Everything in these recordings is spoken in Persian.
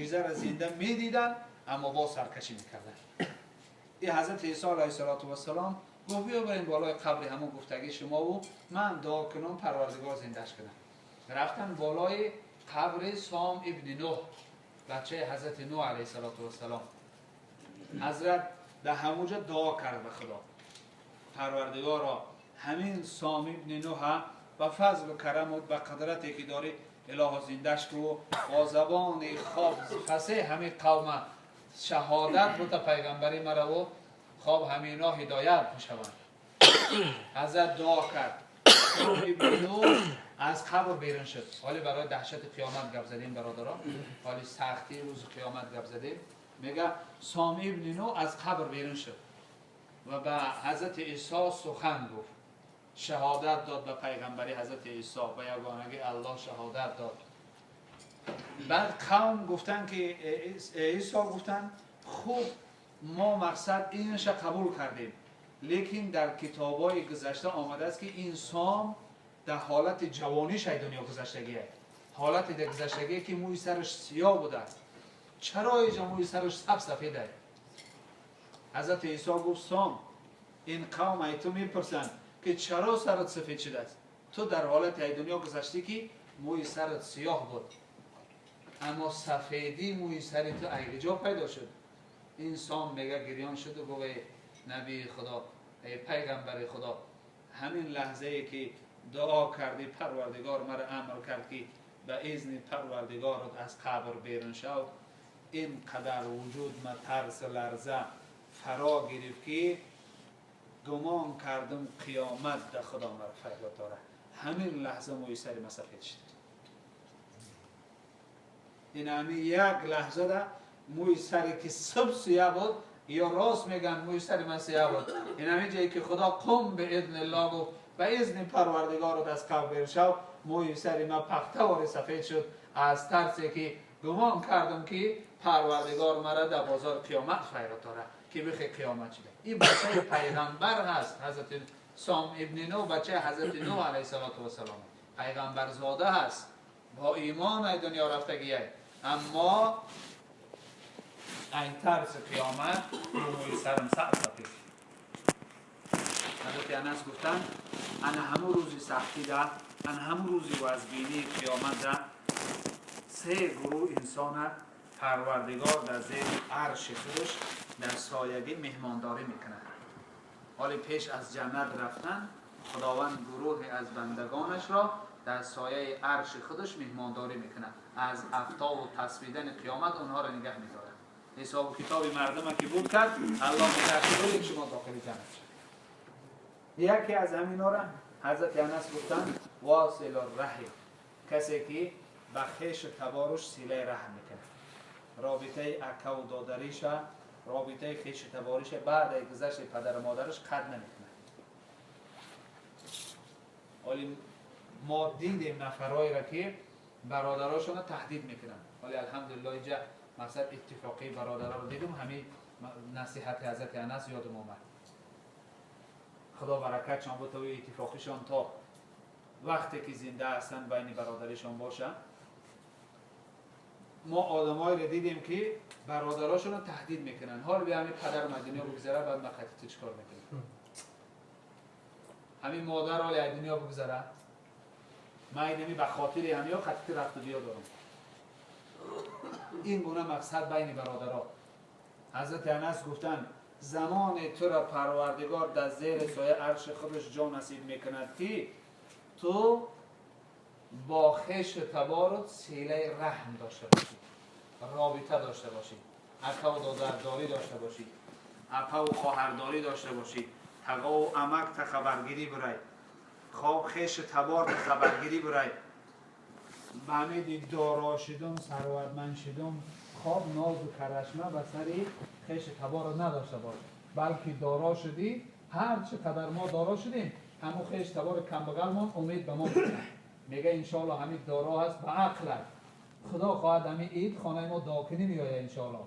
معجزه را زنده میدیدن اما با سرکشی میکردن. این حضرت عیسی علیه السلام گفت بیا برین بالای قبر همون گفتگی شما و من دعا کنم پروردگار زندهش کنم. رفتن بالای قبر سام ابن نوح، بچه حضرت نوح علیه السلام. حضرت در همونجا دعا کرد به خدا، پروردگارا همین سام ابن نوح با فضل و کرم و با قدرتی که داری الهی زندهش کو با زبان خواب فصیح همین قوم شهادت بوده پیغمبری مرا و خواب همینا هدایت بشوند. حضرت دعا کرد، سام ابن نوح از قبر بیرون شد. حالی برای دهشت قیامت گپ زدیم برادران، حالی سختی روز قیامت گپ زدیم. میگه سام ابن نوح از قبر بیرون شد و به حضرت عیسی سخن گفت، شهادت داد به پیغمبری حضرت عیسی، به یگانگی الله شهادت داد. بعد قوم گفتن که عیسی گفتن خوب ما مقصد اینش قبول کردیم، لیکن در کتابای گذشته آمده است که این سام در حالت جوانیش ای دنیا گذشتگیه، حالت در گذشتگیه که موی سرش سیاه بوده. چرا اینجا موی سرش سفیده؟ حضرت عیسی گفت سام این قوم ای تو میپرسن که چرا سرت سفید شده است؟ تو در حالت ای دنیا گذشتی که موی سرت سیاه بود، اما سفیدی موی سر تو ای جا پیدا شد. این سام میگه گریان شد و گفت نبی خدا، ای پیغمبر خدا، همین لحظه ای که دعا کردی پروردگار مرا امر کرد که به اذن پروردگارت از قبر بیرون شو، این قدر وجود ما ترس لرزه فرا گرفت که گمان کردم قیامت در خدا مرا فریاد داره. همین لحظه موی سر ما سفید شد. این همین یک لحظه ده موی سری که سب سیاه بود، یا راست میگن موی سر من سیاه بود. این همین جایی که خدا قم به اذن الله و به اذن پروردگارت از قبر بیرون شو، موی سر ما پختوار سفید شد از ترسی که گمان کردم که پروردگار مرا در بازار قیامت فریاد داره که بخی قیامت شده. این بچه پیغمبر هست، حضرت سام ابن نوح بچه حضرت نوح علیه السلام، پیغمبر زاده هست، با ایمان ای دنیا رفتگیه، اما این ترس قیامت موی سرم سفید. حضرت انس گفتن انا همون روزی سختی ده، انا همون روزی وزبینی قیامت ده، سه گروه انسان پروردگار در زیر عرش خودش در سایگی مهمانداری میکنه. حالی پیش از جنت رفتن خداوند گروه از بندگانش را در سایه عرش خودش مهمانداری میکنه، از افتاب و تصویدن قیامت اونها را نگه میداره. حساب و کتاب مردم که بود کرد الله میگه شما داخل جنت شد. یکی از همینا را حضرت انس گفتن واصل الرحم، کسی که به خویش تبارش صله رحم میکنه، رابطه اکا و دادریش، رابطه خویش تبارش بعد از گذشت پدر و مادرش قطع نمیکنه. ولی ما دیدیم نفرایی را که برادراشون تهدید میکنن، ولی الحمدلله اینجا مثلا اتفاقی برادرها رو دیدم، همین نصیحت حضرت انس یادم اومد. خدا برکت شان بود، توی اتفاقیشان تا وقتی که زنده هستن بین برادرشان باشن. ما آدمایی رو دیدیم که برادراشون رو تهدید میکنن، حال بیا همین پدر دنیا بگذره بعد ما خطی چیکار میکنیم؟ همین مادر حال دنیا بگذره، من اینمی به خاطر همین خطی رفت و بیا دارم. این گونه مقصد بین برادرها. حضرت انس گفتن زمان تو را پروردگار در زیر سایه عرش خودش جا نصیب میکند که تو با خویش تبارت صله رحم داشته باشی، رابطه داشته باشی، اکا و دادرداری داشته باشی، اپا و خواهرداری داشته باشی، تقا و امک تا خبرگیری برای خواب خویش تبار تا خبرگیری برای بمید دارا شدم ثروتمند شدم، خواب ناز و کرشمه به سری خویش تبار نداشته باش، بلکه دارا شدی، هر چقدر ما دارا شدیم همون خویش تبار کمبغل ما امید به ما بکنه. میگه انشاءالله همین دارا هست به عقل، خدا خواهد همین عید خانه ما داکنی میآید، انشاءالله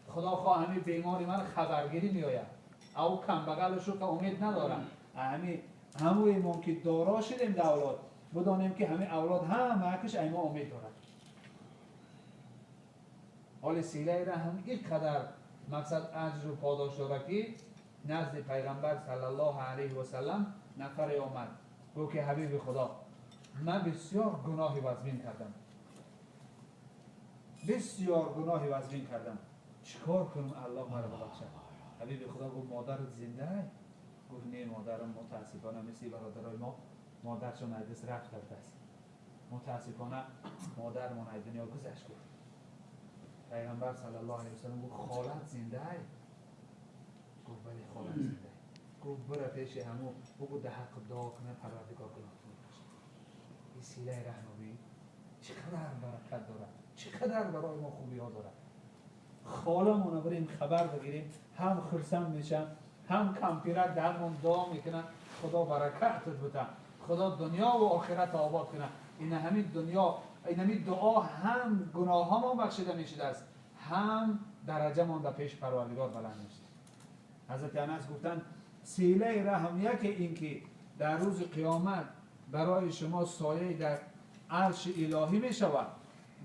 خدا خواهد همین بیماری من خبرگیری میآید، او کمبغلش رو که امید ندارم، همون ایمان که دارا شدیم در اولاد بدانیم که همین اولاد هم معکش ایما امید دارد. حال سیله رحم اینقدر مقصد اجر و پاداش داره که نزد پیغمبر صلی الله علیه و سلم نفر آمد گفت که حبیب خدا من بسیار گناهی وزمین کردم، بسیار گناهی وزمین کردم، چیکار کنم الله مرا ببخشه؟ حبیب خدا گفت مادرت زنده است؟ گفت نه مادرم متاسفانه مثل برادرای ما مادرشون از دست رفت کرده است، متاسفانه مادرمون از دنیا گذشت. گفت پیغمبر صلی الله علیه و سلم گفت خالت زنده است؟ گفت بله خالت زنده است. گفت برو پیش همو بگو ده حق دعا کنه پروردگار گناهتون بخشه. این سیله رحمانی چقدر برکت داره، چقدر برای ما خوبی ها داره. خالمون بریم خبر بگیریم، هم خرسند میشن، هم کمپیرک درمون دعا میکنن خدا برکتت بده، خدا دنیا و آخرت آباد کنه. این همین دنیا، این همین دعا هم گناه ها ما بخشیده میشده است، هم درجه من در پیش پروردگار بلند میشه. حضرت انس گفتن سیله رحم یکی این که در روز قیامت برای شما سایه در عرش الهی می شود.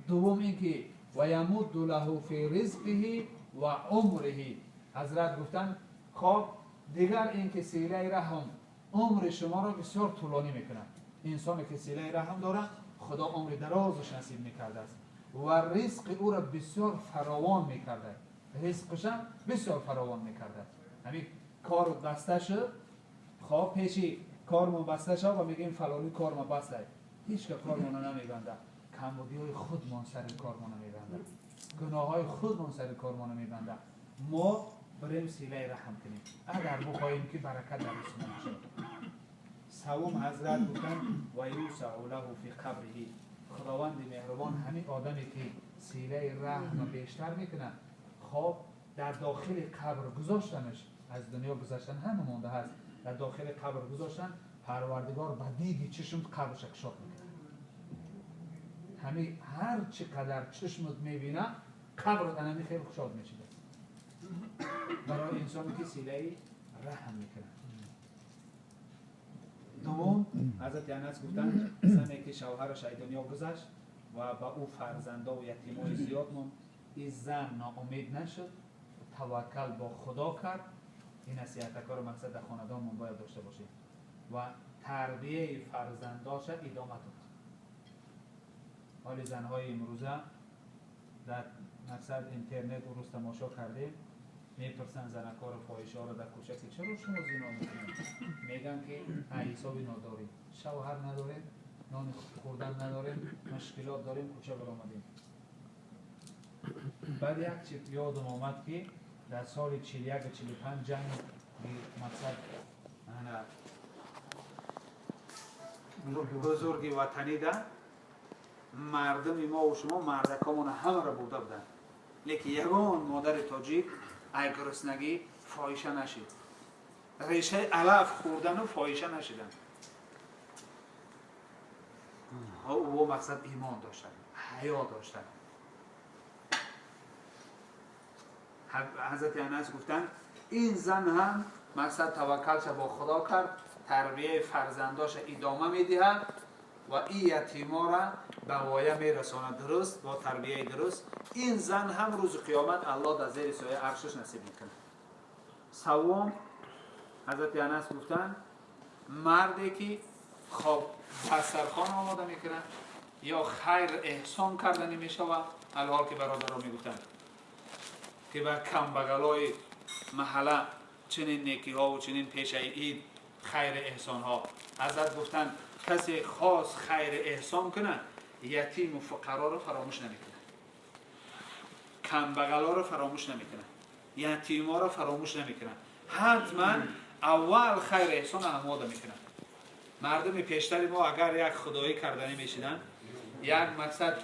دوم این که و یمد له فی رزقه و عمره. حضرت گفتن خب دیگر این که سیله رحم عمر شما را بسیار طولانی میکنه. انسانی که سیله رحم داره خدا عمر درازش نصیب میکرده است و رزق او را بسیار فراوان میکرده، رزقش هم بسیار فراوان میکرده. همین کار بسته شد، خب پیشی کارمون بسته شد و میگیم فلانی کارمون بسته، هیچ که کارمون نمیبنده، کمبودی های خودمون سر کارمون میبنده، گناه های خودمون سر کارمون میبنده. ما بریم سیله رحم کنیم اگر بخواهیم که برکت در اسمون شد. سوم حضرت گفتن و یوسع له فی قبره. خداوند مهربان همین آدمی که سیله رحم بیشتر میکنه خب در داخل قبر گذاشتنش، از دنیا گذاشتن همه مونده هست، در داخل قبر گذاشتن پروردگار با دید چشم قبرش کشاف میکنه. همین هر چقدر چشمت میبینه قبرت انمی خیلی خوشحال میشه برای انسانی که سیله رحم میکنه. دوم حضرت انس گفتن زنی که شوهرش از دنیا گذشت و با او فرزندا و یتیمای زیاد موند، این زن ناامید نشد، توکل با خدا کرد. این نصیحت کار مقصد در خاندانمون باید داشته باشیم و تربیه فرزنداش ادامه داد. حالی زنهای امروزه در مقصد اینترنت و روز تماشا کردیم میپرسن زنکار فاحشه ها را در کوچه که چرا شما زنا میکنید؟ میگن که حسابی نداریم، شوهر نداریم، نان خوردن نداریم، مشکلات داریم، کوچه برآمدیم. بعد یک چیز یادم آمد که در سال 41 و 45 جنگ مقصد بزرگی وطنی ده، مردم ما و شما مردکامون همه را بوده بودن، لیکن یگان مادر تاجیک ای گرسنگی فاحشه نشید، ریشه علف خوردن و فاحشه نشیدن. او مقصد ایمان داشتن، حیا داشتن. حضرت انس گفتن این زن هم مقصد توکلش با خدا کرد، تربیه فرزنداش ادامه میدهد و این یتیما را به وایه میرساند درست با تربیه درست. این زن هم روز قیامت الله در زیر سایه عرشش نصیب میکنه. سوم حضرت انس گفتن مردی که خب دسترخوان آماده میکنه یا خیر احسان کردنی میشود، الحال که برادران میگفتن که بر کمبگلای محله چنین نیکی ها و چنین پیشه اید خیر احسان ها. حضرت گفتن کسی خاص خیر احسان کنه یتیم و فقرا رو فراموش نمیکنه، کمبگلا رو فراموش نمیکنه، یتیما رو فراموش نمیکنه، حتما اول خیر احسان آماده میکنه. مردم پیشتر ما اگر یک خدایی کردنی میشدن، یک مقصد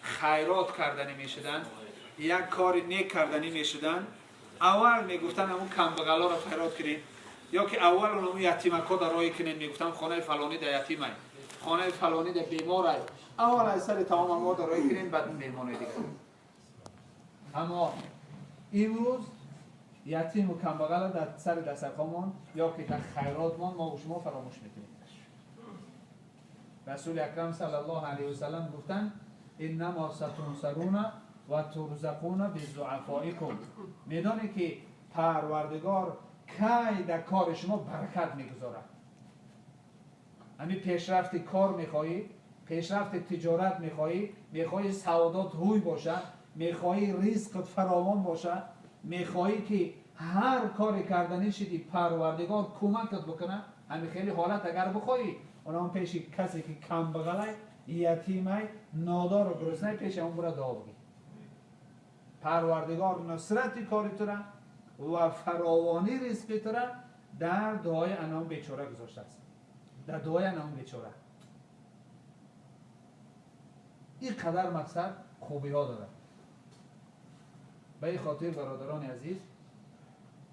خیرات کردنی میشدن، یک کار نیک کردنی میشدن، اول میگفتن همون کمبگلا رو خیرات کنین، یا که اول اونمو یتیمکا در رای کنین، میگفتن خانه فلانی در یتیمه، خانه فلانی در بیماره، اول از سر تمام ما در رای کنین، بعد این بیمانه دیگه. اما امروز یتیم و کمبگلا در سر دسترخوان یا که در خیراتمان ما و شما فراموش میکنیم. رسول اکرم صلی الله علیه و سلم گفتن انما ستنصرون و ترزقون بضعفائکم. میدانی که پروردگار کی در کار شما برکت میگذاره. همین پیشرفت کار میخواهی، پیشرفت تجارت میخواهی سعادت روی باشه، میخواهی رزقت فراوان باشه، میخواهی که هر کاری کردنی شدی پروردگار کمکت بکنه، همین خیلی حالت اگر بخواهی اونم پیش کسی که کم بغله، یتیمه، نادار و گرسنه پیش اون برای دعا بگی. پروردگار نصرت کاری تو را و فراوانی رزق تو را در دعای انام بیچاره گذاشته است. در دعای انام بیچاره این قدر مقصد خوبی ها داره. به این خاطر برادران عزیز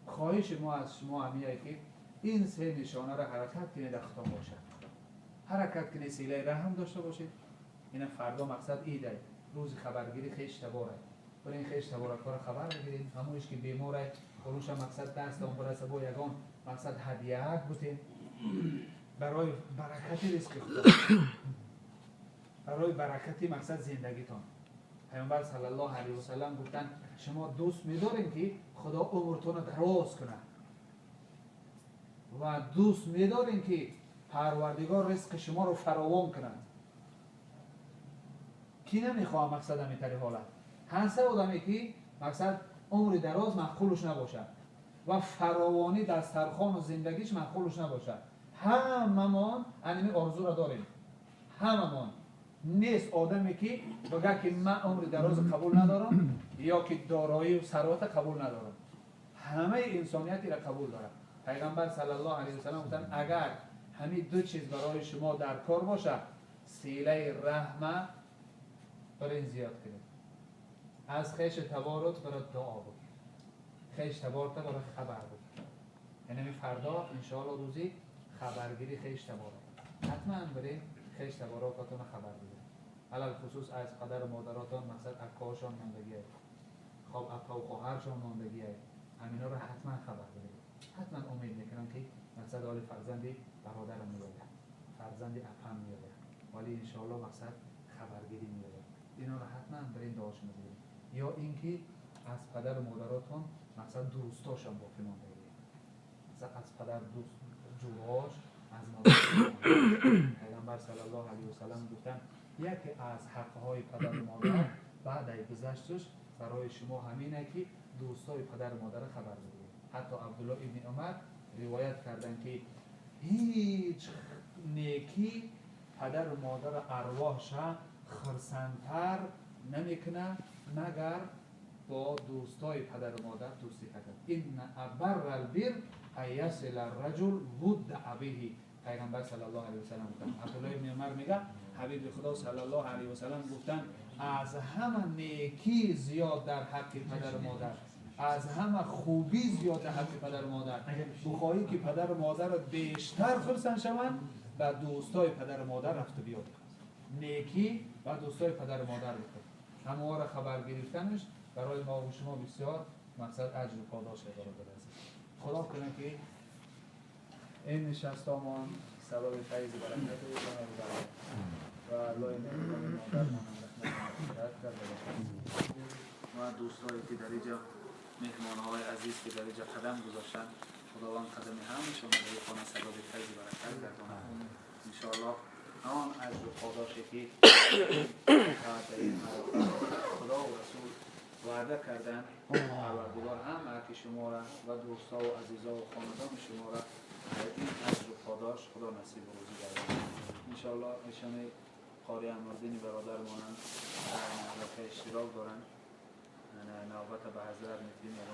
خواهش ما از شما همیه که این سه نشانه را حرکت کنید، اختام باشه. حرکت کنید، سیله رحم داشته باشید. این فردا مقصد ایده، روز خبرگیری خیش تباره. برای این خیش تباره کار خبر بگیرید. همونش که بیماره خروش مقصد دست اون برای سبا یگان مقصد هدیه بودیم برای برکتی رزق خدا، برای برکتی مقصد زندگیتان. پیامبر صلی الله علیه و سلم گفتن شما دوست می‌دارین که خدا عمرتون رو دراز کنه و دوست می‌دارین که پروردگار رزق شما رو فراوان کنه. کی نمیخواه مقصد همین حالت؟ هنسه آدمی که مقصد عمر دراز مخلوش نباشه و فراوانی دسترخوان و زندگیش مخلوش نباشه. هممان انمی آرزو را داریم. هممان نیست آدمی که بگه که من عمر دراز قبول ندارم یا که دارایی و ثروت قبول ندارم. همه انسانیتی را قبول دارم. پیغمبر صلی الله علیه و سلم گفتن اگر همین دو چیز برای شما در کار باشه، سیله رحمه برای زیاد کنید. از خیش تبارت برای دعا بگید. خیش تبارت برای خبر بگید. یعنی فردا انشاءالله روزی خبرگیری خیش تبارت. حتما برای خیش تبارکاتون خبر بگید. علل خصوص از پدر و مادراتان مقصد اکاهاشان ماندگی است. خواب اکا و خواهرشان ماندگی است. همینا رو حتما خبر بگید. حتما امید میکنم که مقصد حال فرزندی برادرم میآید. فرزندی اپم میآید. ولی انشاءالله مقصد خبرگیری میآید. اینا رو حتما برای دعاش میگیرید. یا اینکه از پدر و مادراتون مقصد دوستاشان باقی ماندگی. مثلا از پدر دوست جواش از مادر. پیغمبر صلی الله علیه و سلم گفتن یکی از حقهای پدر و مادر بعد از گذشتش برای شما همینه که دوستای پدر و مادر خبر بگیرید. حتی عبدالله ابن عمر روایت کردن که هیچ نیکی پدر و مادر ارواحش خرسندتر نمیکنه مگر با دوستای پدر و مادر دوستی کردن. این ابر البر ایصل الرجل ود ابیه. پیغمبر صلی الله علیه و سلم گفتن. عبدالله ابن عمر میگه حبیب خدا صلی الله علیه و سلم گفتن از همه نیکی زیاد در حق پدر و مادر، از همه خوبی زیاد در حق پدر و مادر، بخواهی که پدر و مادر بیشتر خرسند شوند و دوستای پدر و مادر رفت و بیاد. نیکی و دوستای پدر و مادر بکن. همه را خبر گرفتنش برای ما و شما بسیار مقصد اجر و پاداش داره. خدا کنه که این نشستامان سبب فیض برکت و لای نمی‌کنه مادر رحمت کرده و دوستایی که در اینجا مهمانهای عزیز که در اینجا قدم گذاشتن خداوند قدم همشون رو به خانه سبب فیض برکت گردونه. انشاءالله آن اجر و پاداشی که خدا و رسول وعده کردن پروردگار هم که شما را و دوستا و عزیزا و خاندان شما را این اجر و پاداش خدا نصیب و روزی گردونه. انشاءالله نشان قاری احمدین برادر مانند در نوبت اشتراک دارن. نوبت به حضرت میتونیم